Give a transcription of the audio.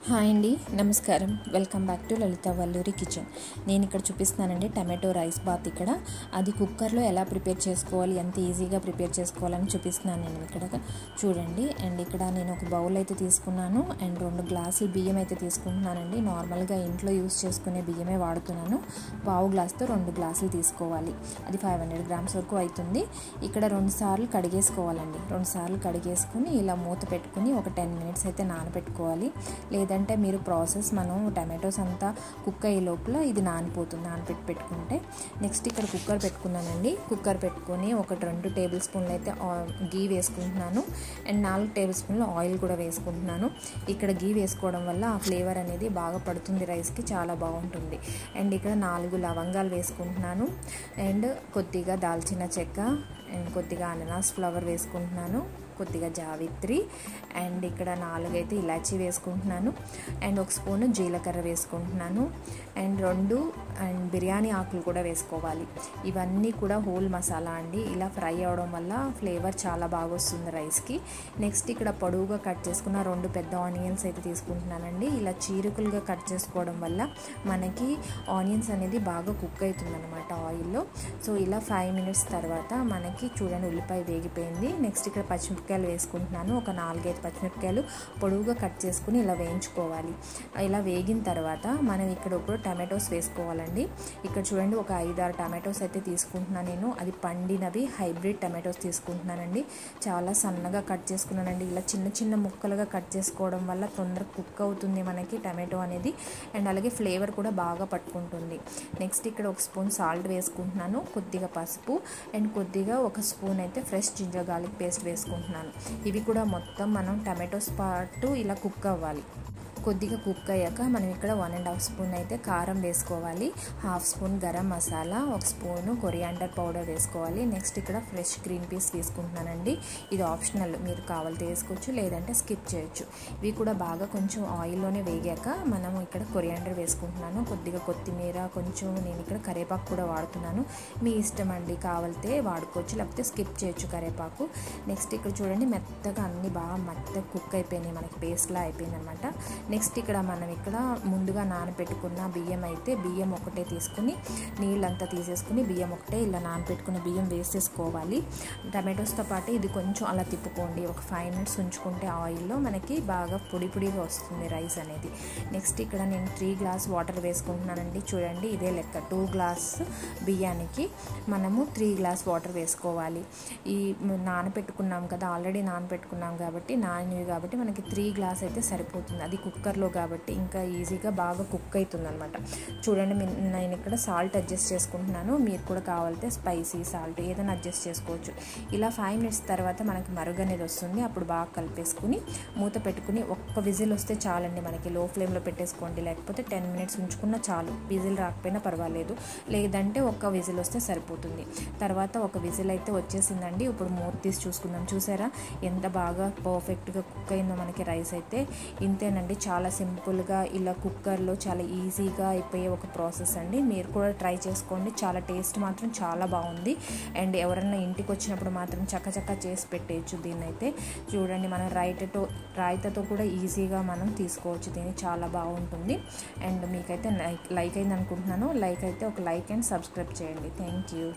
Hi అండి, నమస్కారం. Welcome back to Lalitha Valluri kitchen. నేను ఇక్కడ చూపిస్తున్నానండి టమాటో రైస్ బాత్. ఇక్కడ అది కుక్కర్లో ఎలా ప్రిపేర్ చేసుకోవాలి, ఎంత ఈజీగా ప్రిపేర్ చేసుకోవాలని చూపిస్తున్నాను నేను ఇక్కడ. చూడండి. అండ్ ఇక్కడ నేను ఒక బౌల్ అయితే తీసుకున్నాను అండ్ 2 గ్లాసులు బియ్యం అయితే తీసుకుంటున్నానండి. నార్మల్గా ఇంట్లో యూస్ చేసుకునే బియ్యమే వాడుతున్నాను. పావు గ్లాస్తో 2 గ్లాసులు తీసుకోవాలి. అది 500 గ్రామ్స్ వరకు అవుతుంది. ఇక్కడ 2 సార్లు కడిగేసుకోవాలండి. 2 సార్లు కడిగేసుకుని ఇలా మూత పెట్టుకుని ఒక 10 మినిట్స్ అయితే నానబెట్టుకోవాలి. లేదంటే మీరు ప్రాసెస్ మనం టమాటోస్ అంతా కుక్ అయ్యే లోపల ఇది నానబెట్టి పెట్టుకుంటే. నెక్స్ట్ ఇక్కడ కుక్కర్ పెట్టుకున్నానండి. కుక్కర్ పెట్టుకొని ఒక 2 టేబుల్ స్పూన్లు అయితే గీ వేసుకుంటున్నాను అండ్ 4 టేబుల్ స్పూన్లు ఆయిల్ కూడా వేసుకుంటున్నాను. ఇక్కడ గీ వేసుకోవడం వల్ల ఆ ఫ్లేవర్ అనేది బాగా పడుతుంది రైస్కి, చాలా బాగుంటుంది. అండ్ ఇక్కడ 4 లవంగాలు వేసుకుంటున్నాను అండ్ కొద్దిగా దాల్చిన చెక్క అండ్ కొద్దిగా అనానాస్ ఫ్లవర్ వేసుకుంటున్నాను, కొద్దిగా జావిత్రి అండ్ ఇక్కడ 4 అయితే ఇలాచీ వేసుకుంటున్నాను అండ్ 1 స్పూన్ జీలకర్ర వేసుకుంటున్నాను అండ్ 2 బిర్యానీ ఆకులు కూడా వేసుకోవాలి. ఇవన్నీ కూడా హోల్ మసాలా అండి. ఇలా ఫ్రై అవడం వల్ల ఫ్లేవర్ చాలా బాగా వస్తుంది రైస్కి. నెక్స్ట్ ఇక్కడ పొడవుగా కట్ చేసుకున్న 2 పెద్ద ఆనియన్స్ అయితే తీసుకుంటున్నానండి. ఇలా చీరుకులుగా కట్ చేసుకోవడం వల్ల మనకి ఆనియన్స్ అనేది బాగా కుక్ అవుతుంది అనమాట ఆయిల్లో. సో ఇలా 5 మినిట్స్ తర్వాత మనకి చూడండి ఉల్లిపాయ వేగిపోయింది. నెక్స్ట్ ఇక్కడ పచ్చిమిరపకాయలు వేసుకుంటున్నాను. ఒక 4-5 పచ్చిమిరపకాయలు పొడవుగా కట్ చేసుకుని ఇలా వేయించుకోవాలి. ఇలా వేగిన తర్వాత మనం ఇక్కడ ఇప్పుడు టమాటోస్ వేసుకోవాలండి. ఇక్కడ చూడండి ఒక 5-6 టమాటోస్ అయితే తీసుకుంటున్నాను నేను. అది పండినవి హైబ్రిడ్ టమాటోస్ తీసుకుంటున్నానండి. చాలా సన్నగా కట్ చేసుకున్నానండి. ఇలా చిన్న చిన్న ముక్కలుగా కట్ చేసుకోవడం వల్ల తొందరగా కుక్ అవుతుంది మనకి టమాటో అనేది అండ్ అలాగే ఫ్లేవర్ కూడా బాగా పట్టుకుంటుంది. నెక్స్ట్ ఇక్కడ 1 స్పూన్ సాల్ట్ వేసుకుంటున్నాను, కొద్దిగా పసుపు అండ్ కొద్దిగా 1 స్పూన్ అయితే ఫ్రెష్ జింజర్ గార్లిక్ పేస్ట్ వేసుకుంటున్నాను. ఇవి కూడా మొత్తం మనం టమాటోస్ పాటు ఇలా కుక్ అవ్వాలి. కొద్దిగా కుక్ అయ్యాక మనం ఇక్కడ 1.5 స్పూన్ అయితే కారం వేసుకోవాలి, 1/2 spoon garam masala, 1 spoon coriander powder వేసుకోవాలి. నెక్స్ట్ ఇక్కడ ఫ్రెష్ గ్రీన్ పీస్ తీసుకుంటున్నానండి. ఇది ఆప్షనల్, మీరు కావాలితే వేసుకోవచ్చు లేదంటే స్కిప్ చేయొచ్చు. ఇవి కూడా బాగా కొంచెం ఆయిల్లోనే వేగాక మనము ఇక్కడ కొరియాండర్ వేసుకుంటున్నాను, కొద్దిగా కొత్తిమీర, కొంచెం నేను ఇక్కడ కరివేపాకు కూడా వాడుతున్నాను. మీ ఇష్టం అండి, కావాలితే వాడుకోవచ్చు లేకపోతే స్కిప్ చేయొచ్చు కరివేపాకు. నెక్స్ట్ ఇక్కడ చూడండి మెత్తగా అన్నీ బాగా మెత్తగా కుక్ అయిపోయినాయి, మనకి పేస్ట్లా అయిపోయింది అనమాట. నెక్స్ట్ ఇక్కడ మనం ఇక్కడ ముందుగా నానబెట్టుకున్న బియ్యం అయితే బియ్యం ఒకటే తీసుకుని నీళ్ళంతా తీసేసుకుని బియ్యం ఒకటే ఇలా నానబెట్టుకున్న బియ్యం వేసేసుకోవాలి. టమాటోస్తో పాటు ఇది కొంచెం అలా తిప్పుకోండి. ఒక 5 మినిట్స్ ఉంచుకుంటే ఆయిల్లో మనకి బాగా పొడిగా వస్తుంది రైస్ అనేది. నెక్స్ట్ ఇక్కడ నేను 3 గ్లాస్ వాటర్ వేసుకుంటున్నానండి. చూడండి ఇదే లెక్క, 2 గ్లాస్ బియ్యానికి మనము 3 గ్లాస్ వాటర్ వేసుకోవాలి. ఈ నానబెట్టుకున్నాం కదా, ఆల్రెడీ నానబెట్టుకున్నాం కాబట్టి నానివి కాబట్టి మనకి 3 గ్లాస్ అయితే సరిపోతుంది. అది కుక్కర్లో కాబట్టి ఇంకా ఈజీగా బాగా కుక్ అవుతుంది అనమాట. చూడండి నేను ఇక్కడ సాల్ట్ అడ్జస్ట్ చేసుకుంటున్నాను. మీరు కూడా కావాలితే స్పైసీ సాల్ట్ ఏదైనా అడ్జస్ట్ చేసుకోవచ్చు. ఇలా 5 మినిట్స్ తర్వాత మనకి మరుగు అనేది వస్తుంది. అప్పుడు బాగా కలిపేసుకుని మూత పెట్టుకుని 1 విజిల్ వస్తే చాలండి మనకి. లో ఫ్లేమ్లో పెట్టేసుకోండి, లేకపోతే 10 మినిట్స్ ఉంచుకున్నా చాలు. విజిల్ రాకపోయినా పర్వాలేదు, లేదంటే 1 విజిల్ వస్తే సరిపోతుంది. తర్వాత 1 విజిల్ అయితే వచ్చేసిందండి. ఇప్పుడు మూత తీసి చూసుకుందాం. చూసారా ఎంత బాగా పర్ఫెక్ట్గా కుక్ అయిందో మనకి రైస్ అయితే. ఇంతేనండి, చాలా సింపుల్గా ఇలా కుక్కర్లో చాలా ఈజీగా అయిపోయే ఒక ప్రాసెస్ అండి. మీరు కూడా ట్రై చేసుకోండి. చాలా టేస్ట్ మాత్రం చాలా బాగుంది అండ్ ఎవరైనా ఇంటికి వచ్చినప్పుడు మాత్రం చక్కచక్క చేసి పెట్టేయచ్చు దీన్ని అయితే. చూడండి మనం రాయితతో కూడా ఈజీగా మనం తీసుకోవచ్చు దీన్ని, చాలా బాగుంటుంది. అండ్ మీకైతే లైక్ అయింది అనుకుంటున్నాను. లైక్ అయితే ఒక లైక్ అండ్ సబ్స్క్రైబ్ చేయండి. Thank you.